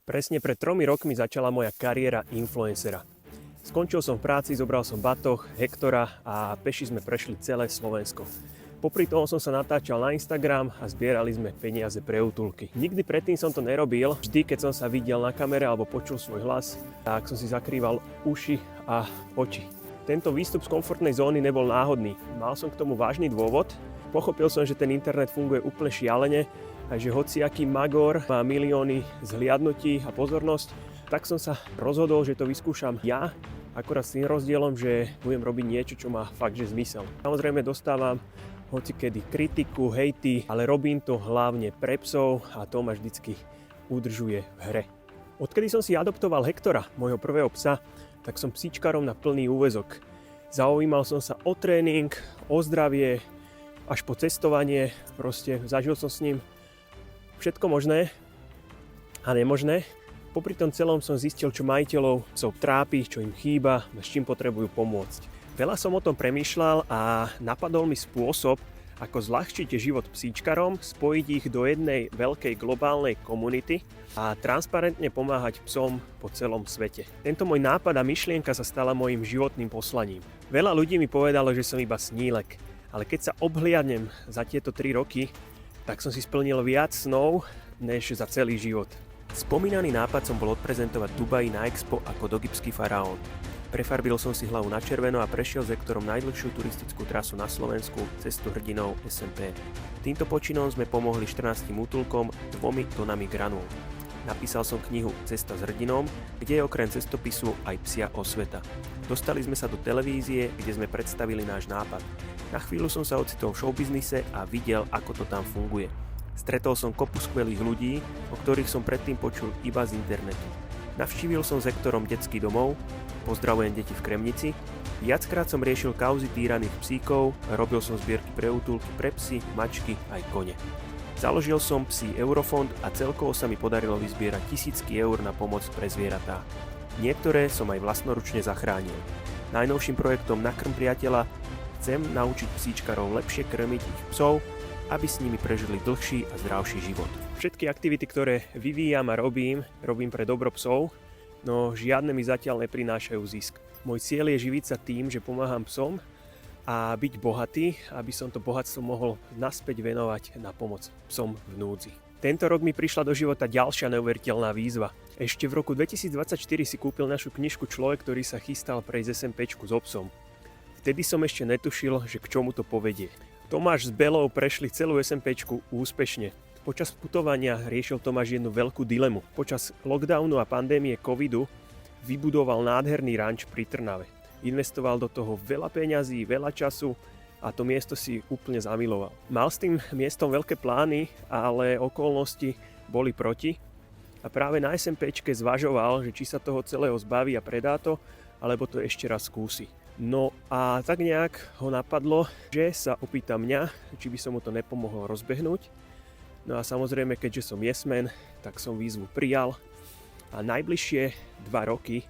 Presne pred 3 rokmi začala moja kariéra influencera. Skončil som v práci, zobral som batoh, Hektora a peši sme prešli celé Slovensko. Popri tom som sa natáčal na Instagram a zbierali sme peniaze pre útulky. Nikdy predtým som to nerobil, vždy keď som sa videl na kamere alebo počul svoj hlas, tak som si zakrýval uši a oči. Tento výstup z komfortnej zóny nebol náhodný, mal som k tomu vážny dôvod. Pochopil som, že ten internet funguje úplne šialene a že hociaký magor má milióny zhliadnutí a pozornosť, tak som sa rozhodol, že to vyskúšam ja, akorát s tým rozdielom, že budem robiť niečo, čo má fakt že zmysel. Samozrejme dostávam hocikedy kritiku, hejty, ale robím to hlavne pre psov a to ma vždycky udržuje v hre. Odkedy som si adoptoval Hektora, môjho prvého psa, tak som psíčkarom na plný úväzok. Zaujímal som sa o tréning, o zdravie, až po cestovanie, proste zažil som s ním všetko možné a nemožné. Popri tom celom som zistil, čo majiteľov psov trápi, čo im chýba, s čím potrebujú pomôcť. Veľa som o tom premýšľal a napadol mi spôsob, ako zľahčiť život psíčkarom, spojiť ich do jednej veľkej globálnej komunity a transparentne pomáhať psom po celom svete. Tento môj nápad a myšlienka sa stala môjim životným poslaním. Veľa ľudí mi povedalo, že som iba snílek, ale keď sa obhliadnem za tieto 3 roky, tak som si splnil viac snov, než za celý život. Spomínaný nápad som bol odprezentovať v Dubaji na Expo ako dogibský faraón. Prefarbil som si hlavu na červeno a prešiel s Hektorom najdlhšiu turistickú trasu na Slovensku, cestu hrdinov SMP. Týmto počinom sme pomohli 14 útulkom 2 tonami granúl. Napísal som knihu Cesta s hrdinom, kde je okrem cestopisu aj psia osveta. Dostali sme sa do televízie, kde sme predstavili náš nápad. Na chvíľu som sa ocitol v showbiznise a videl, ako to tam funguje. Stretol som kopu skvelých ľudí, o ktorých som predtým počul iba z internetu. Navštívil som s Hektorom detský domov, pozdravujem deti v Kremnici, viackrát som riešil kauzy týraných psíkov, robil som zbierky pre útulky pre psy, mačky aj kone. Založil som psí eurofond a celkovo sa mi podarilo vyzbierať tisícky eur na pomoc pre zvieratá. Niektoré som aj vlastnoručne zachránil. Najnovším projektom Nakrm priateľa chcem naučiť psíčkarov lepšie krmiť ich psov, aby s nimi prežili dlhší a zdravší život. Všetky aktivity, ktoré vyvíjam a robím pre dobro psov, no žiadne mi zatiaľ neprinášajú zisk. Môj cieľ je živiť sa tým, že pomáham psom a byť bohatý, aby som to bohatstvo mohol naspäť venovať na pomoc psom v núdzi. Tento rok mi prišla do života ďalšia neuveriteľná výzva. Ešte v roku 2024 si kúpil našu knižku človek, ktorý sa chystal prejsť SMPčku s obsom. Vtedy som ešte netušil, že k čomu to povedie. Tomáš s Belou prešli celú SMPčku úspešne. Počas putovania riešil Tomáš jednu veľkú dilemu. Počas lockdownu a pandémie covidu vybudoval nádherný ranč pri Trnave. Investoval do toho veľa peňazí, veľa času a to miesto si úplne zamiloval. Mal s tým miestom veľké plány, ale okolnosti boli proti a práve na SMPčke zvažoval, že či sa toho celého zbaví a predá to, alebo to ešte raz skúsi. No a tak nejak ho napadlo, že sa opýta mňa, či by som mu to nepomohol rozbehnúť. No a samozrejme, keďže som yesman, tak som výzvu prijal a najbližšie 2 roky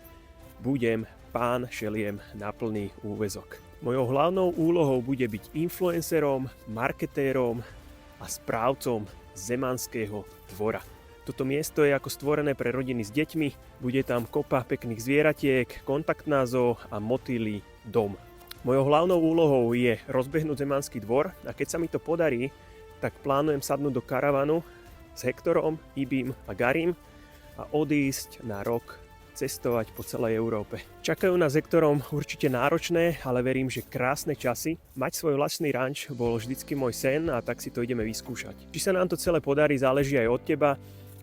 budem pán Šeliem na plný úväzok. Mojou hlavnou úlohou bude byť influencerom, marketérom a správcom Zemanského dvora. Toto miesto je ako stvorené pre rodiny s deťmi, bude tam kopa pekných zvieratiek, kontaktná zoo a motýlí dom. Mojou hlavnou úlohou je rozbehnúť Zemanský dvor a keď sa mi to podarí, tak plánujem sadnúť do karavanu s Hektorom, Ibim a Garim a odísť na rok cestovať po celej Európe. Čakajú nás s Hektorom určite náročné, ale verím, že krásne časy. Mať svoj vlastný ranč bol vždycky môj sen a tak si to ideme vyskúšať. Či sa nám to celé podarí, záleží aj od teba.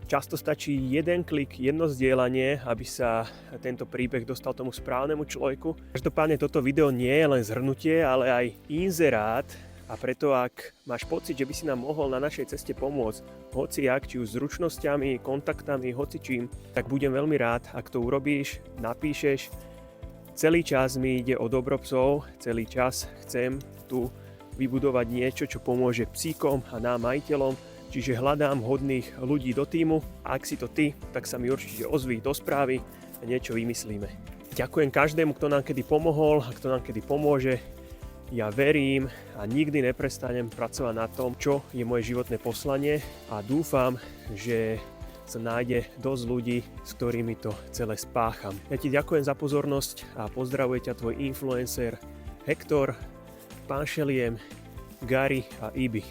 Často stačí jeden klik, jedno zdieľanie, aby sa tento príbeh dostal tomu správnemu človeku. Každopádne toto video nie je len zhrnutie, ale aj inzerát. A preto ak máš pocit, že by si nám mohol na našej ceste pomôcť, hociak, či už zručnosťami, kontaktami, hocičím, tak budem veľmi rád, ak to urobíš, napíšeš. Celý čas mi ide o dobro psov, celý čas chcem tu vybudovať niečo, čo pomôže psíkom a nám majiteľom, čiže hľadám hodných ľudí do tímu a ak si to ty, tak sa mi určite ozví do správy a niečo vymyslíme. Ďakujem každému, kto nám kedy pomohol a kto nám kedy pomôže. Ja verím a nikdy neprestanem pracovať na tom, čo je moje životné poslanie a dúfam, že sa nájde dosť ľudí, s ktorými to celé spácham. Ja ti ďakujem za pozornosť a pozdravuje ťa tvoj influencer Hektor, Pán Šeliem, Gary a Ibi.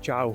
Čau.